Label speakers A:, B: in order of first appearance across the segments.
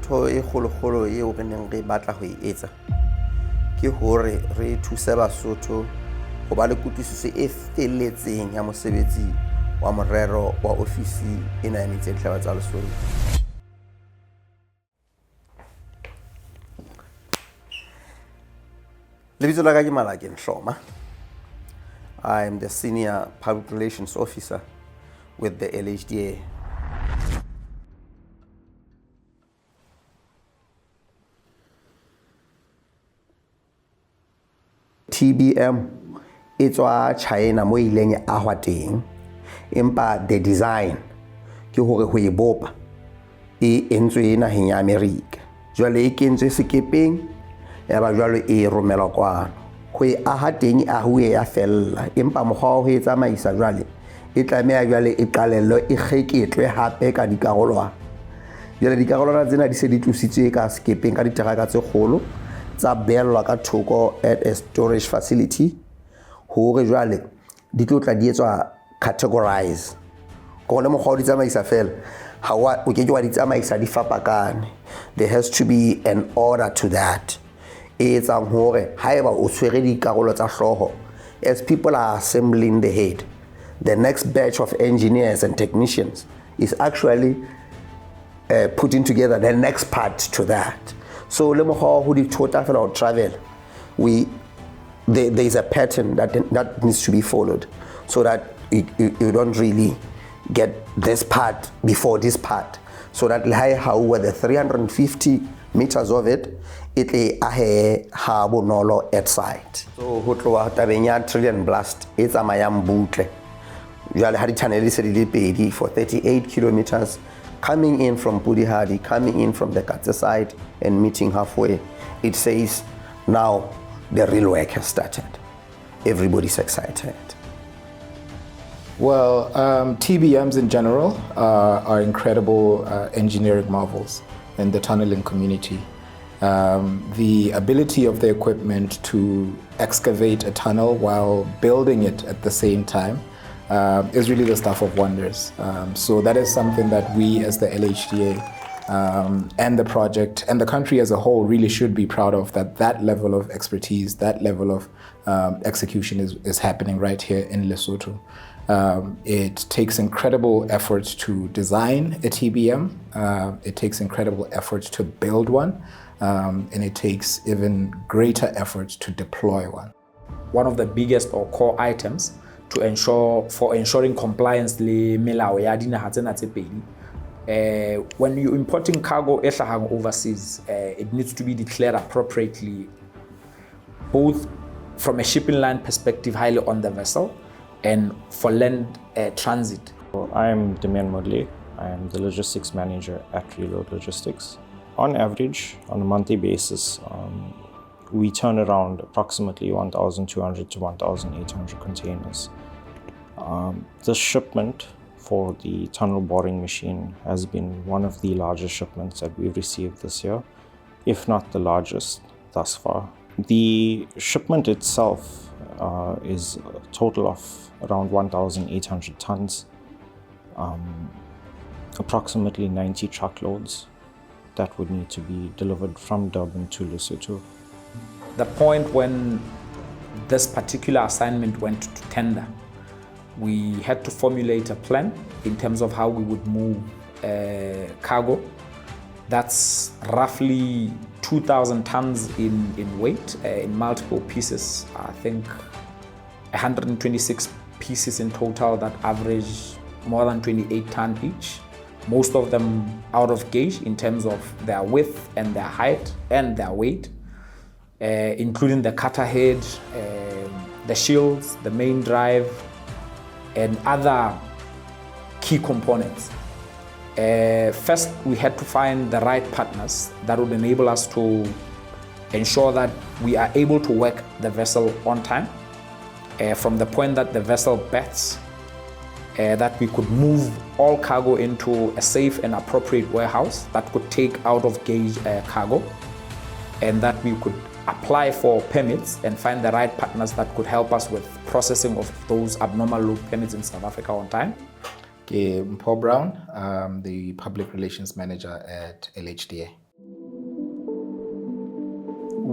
A: ntho e kgolo-kgolo eo re neng re batla ho e etsa ke hore re thuse Basotho ho ba le kutlwisiso e felletseng ya mosebetsi wa morero wa ofisi ena ya metsi a dihlaba tsa Lesotho. Lebitso la ka ke Malaki Nhloma. I am the Senior Public Relations Officer with the LHDA. TBM e tswa China mo ileng e ahwa teng, empa the design ke hore ho e bopa e entswe naheng ya America. Jwale e kentswe sekepeng ya ba jwale e romelwa kwano. Ho e aha teng e ahuwe ya fella, empa mokgwa wa ho e tsamaisa jwale e tlameha jwale e qalello e kgeketlwe hape ka dikarolwana. Jwale dikarolwana tsena di se di tlositswe ka sekepeng ka diteraka tse kgolo tsa beellwa ka thoko at a storage facility hore jwale di tlotla di etswa categorize. Ko le mokgwa o di tsamaisa fela ha o ke wa di tsamaisa di fapakane. There has to be an order to that. E etsang hore haeba o tshwere dikarolo tsa hloho, as people are assembling the head, the next batch of engineers and technicians is actually putting together the next part to that. So le mokgwa ho di tota fela o travel, there is a pattern that needs to be followed so that you don't really get this part before this part, so that how the 350 meters of it le ahe ha bonolo at site. So ho tloha tabeng ya trillion blast e tsamayang butle, jwale ha di tunnel se di pedi for 38 kilometers, coming in from Pudihadi, coming in from the Katse side and meeting halfway. It says now the real work has started. Everybody's excited.
B: Well, TBMs in general are incredible engineering marvels in the tunneling community. The ability of the equipment to excavate a tunnel while building it at the same time is really the stuff of wonders. So that is something that we as the LHDA and the project and the country as a whole really should be proud of, that level of expertise, that level of execution is happening right here in Lesotho. It takes incredible effort to design a TBM, it takes incredible effort to build one, and it takes even greater effort to deploy one.
C: One of the biggest or core items to ensuring compliance le melao ya dinaha tsena tse pedi. When you're importing cargo e hlahang overseas, it needs to be declared appropriately, both from a shipping line perspective, highly on the vessel, and for land transit.
D: I'm Damian Modley. I am the logistics manager at Reload Logistics. On average, on a monthly basis, we turn around approximately 1,200 to 1,800 containers. This shipment for the tunnel boring machine has been one of the largest shipments that we've received this year, if not the largest thus far. The shipment itself is a total of around 1,800 tons, approximately 90 truckloads that would need to be delivered from Durban to Lesotho.
C: The point when this particular assignment went to tender, we had to formulate a plan in terms of how we would move cargo. That's roughly 2,000 tons in weight, in multiple pieces. I think 126 pieces in total that average more than 28 tons each. Most of them out of gauge in terms of their width and their height and their weight, including the cutter head, the shields, the main drive, and other key components. First, we had to find the right partners that would enable us to ensure that we are able to work the vessel on time, from the point that the vessel berths, that we could move all cargo into a safe and appropriate warehouse that could take out of gauge cargo, and that we could apply for permits and find the right partners that could help us with processing of those abnormal load permits in South Africa on time.
B: Paul Brown, the Public Relations Manager at LHDA.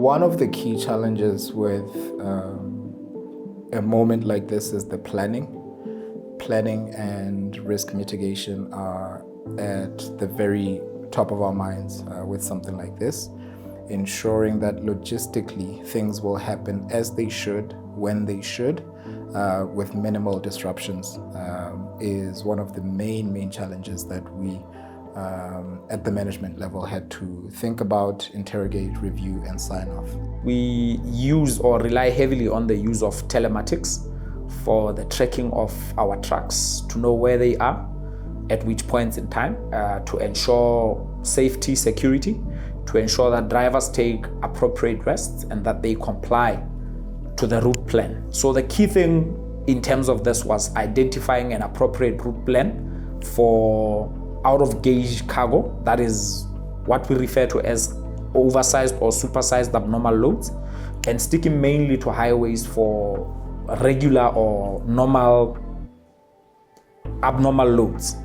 B: one of the key challenges with a moment like this is the planning. Planning and risk mitigation are at the very top of our minds with something like this. Ensuring that logistically things will happen as they should, when they should, with minimal disruptions is one of the main challenges that we at the management level had to think about, interrogate, review, and sign off.
C: We use or rely heavily on the use of telematics for the tracking of our trucks to know where they are, at which points in time, to ensure safety, security, to ensure that drivers take appropriate rests and that they comply to the route plan. So the key thing in terms of this was identifying an appropriate route plan for out-of-gauge cargo, that is what we refer to as oversized or supersized abnormal loads, and sticking mainly to highways for regular or normal abnormal loads.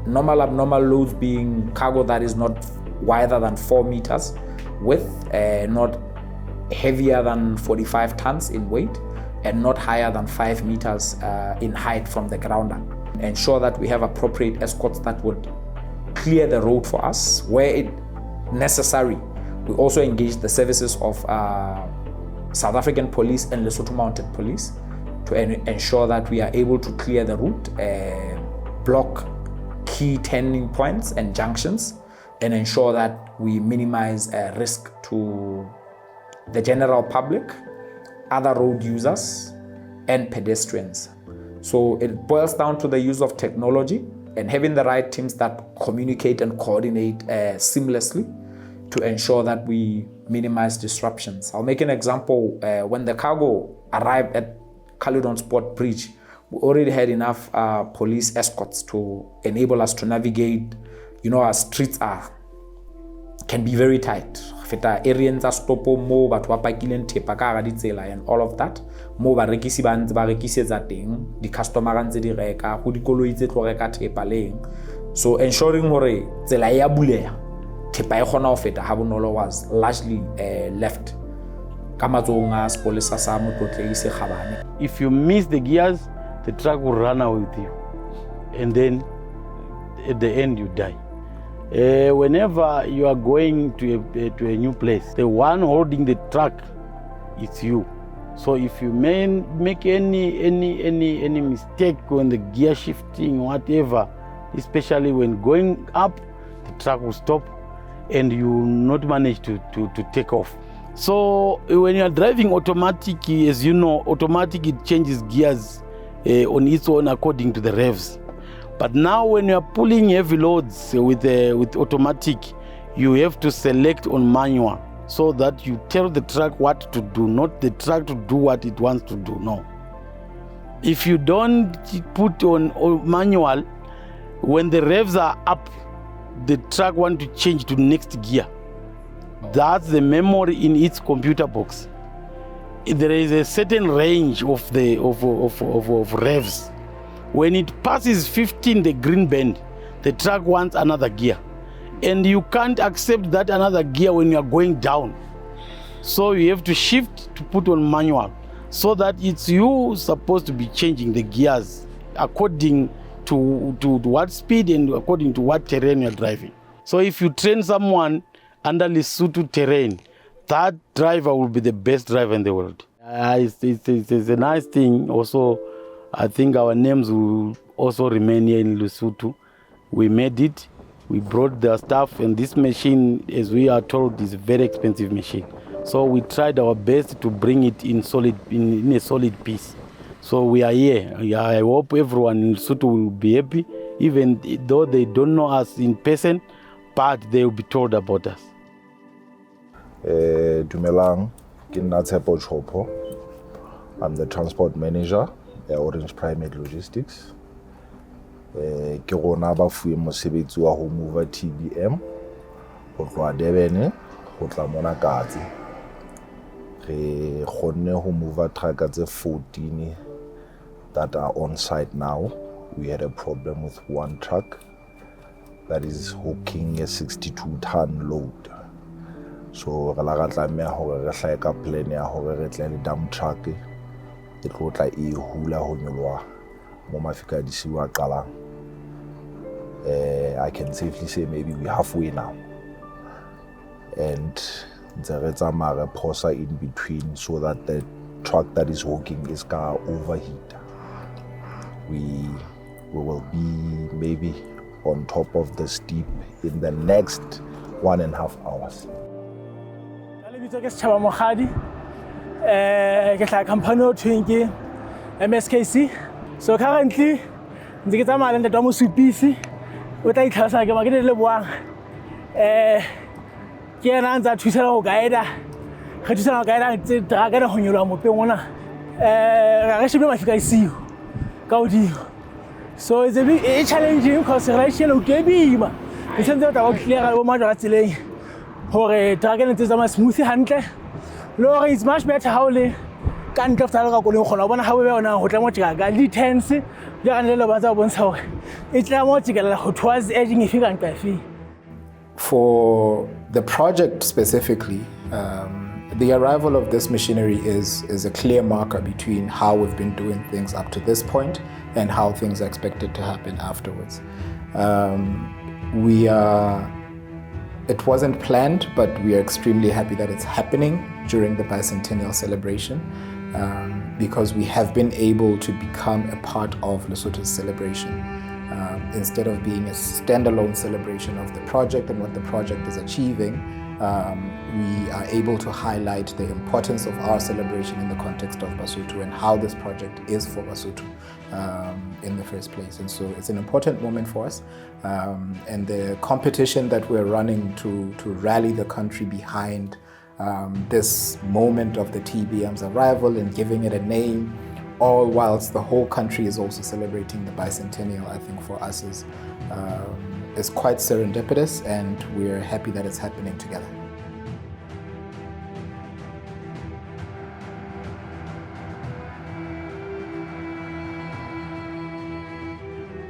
C: Normal abnormal loads being cargo that is not wider than 4 meters width, not heavier than 45 tons in weight, and not higher than 5 meters in height from the ground up. Ensure that we have appropriate escorts that would clear the road for us. Where it necessary, we also engage the services of South African Police and Lesotho Mounted Police to ensure that we are able to clear the route, block key turning points and junctions, and ensure that we minimize risk to the general public, other road users, and pedestrians. So it boils down to the use of technology and having the right teams that communicate and coordinate seamlessly to ensure that we minimize disruptions. I'll make an example. When the cargo arrived at Caledon Sport Bridge, we already had enough police escorts to enable us to navigate. You know, our streets can be very tight. Feta areas are stopo mo batho ba pakileng thepa ka ga ditsela and all of that. Mo ba rekisi ba ntse ba rekisetsa teng, di customer ga ntse di reka, go dikoloi tse tlo reka thepa leng. So ensuring hore tsela ya buleya, thepa e khona ho feta ha bonolo was largely left ka matsong a sepolesa sa Motlotle ise Khabane.
E: If you miss the gears, the truck will run away with you, and then at the end you die. Whenever you are going to a new place, the one holding the truck is you. So if you make any mistake when the gear shifting, whatever, especially when going up, the truck will stop and you will not manage to take off. So when you are driving automatic, as you know, automatic it changes gears on its own according to the revs. But now when you are pulling heavy loads with automatic, you have to select on manual so that you tell the truck what to do, not the truck to do what it wants to do, no. If you don't put on manual, when the revs are up, the truck wants to change to next gear. That's the memory in its computer box. There is a certain range of revs. When it passes 15, the green band, the truck wants another gear. And you can't accept that another gear when you are going down. So you have to shift to put on manual so that it's you supposed to be changing the gears according to what speed and according to what terrain you're driving. So if you train someone under Lesotho terrain, that driver will be the best driver in the world. It's a nice thing also. I think our names will also remain here in Lesotho. We made it, we brought the stuff, and this machine, as we are told, is a very expensive machine. So we tried our best to bring it in a solid piece. So we are here. I hope everyone in Lesotho will be happy, even though they don't know us in person, but they will be told about us.
F: Dumelang, ke nna Tshepo Chopo. I'm the transport manager at Orange Primate Logistics. Ke rona ba fuwe mosebetsi wa ho move TBM ho tloha Durban ho tla mona Katse. Re kgonne ho move truck tse 14 that are on site now. We had a problem with one truck that is hooking a 62-ton load. So re la ra tlameha hore re hlae ka plan ya hore re tle le dump truck e tlo tla e hula ho nyoloha mo mafika a disiwa qalang. I can safely say maybe we're halfway now, and the re posa in between so that the truck that is working is gonna overheat. We will be maybe on top of the steep in the next 1.5 hours.
G: Company MSKC. So currently, the get a man in the Domus PC. What I tell I get a little one. Can answer to sell guide. To sell guide, Dragon on your Mopona. I should be my guys see you. Go to you. So it's a bit challenging consideration of KB. It's not about clear a woman or delay. Or a dragon is a smooth handler. Laura is much better how they can't draft a local one, however, now, what I'm watching. I lead tense. You're a little bit of one so it's not what you get was edging if you can't pay.
B: For the project specifically, the arrival of this machinery is a clear marker between how we've been doing things up to this point and how things are expected to happen afterwards. It wasn't planned, but we are extremely happy that it's happening during the bicentennial celebration, because we have been able to become a part of Lesotho's celebration. Instead of being a standalone celebration of the project and what the project is achieving, we are able to highlight the importance of our celebration in the context of Basotho and how this project is for Basotho in the first place. And so it's an important moment for us. And the competition that we're running to rally the country behind this moment of the TBM's arrival and giving it a name, all whilst the whole country is also celebrating the bicentennial, I think for us is quite serendipitous, and we're happy that it's happening together.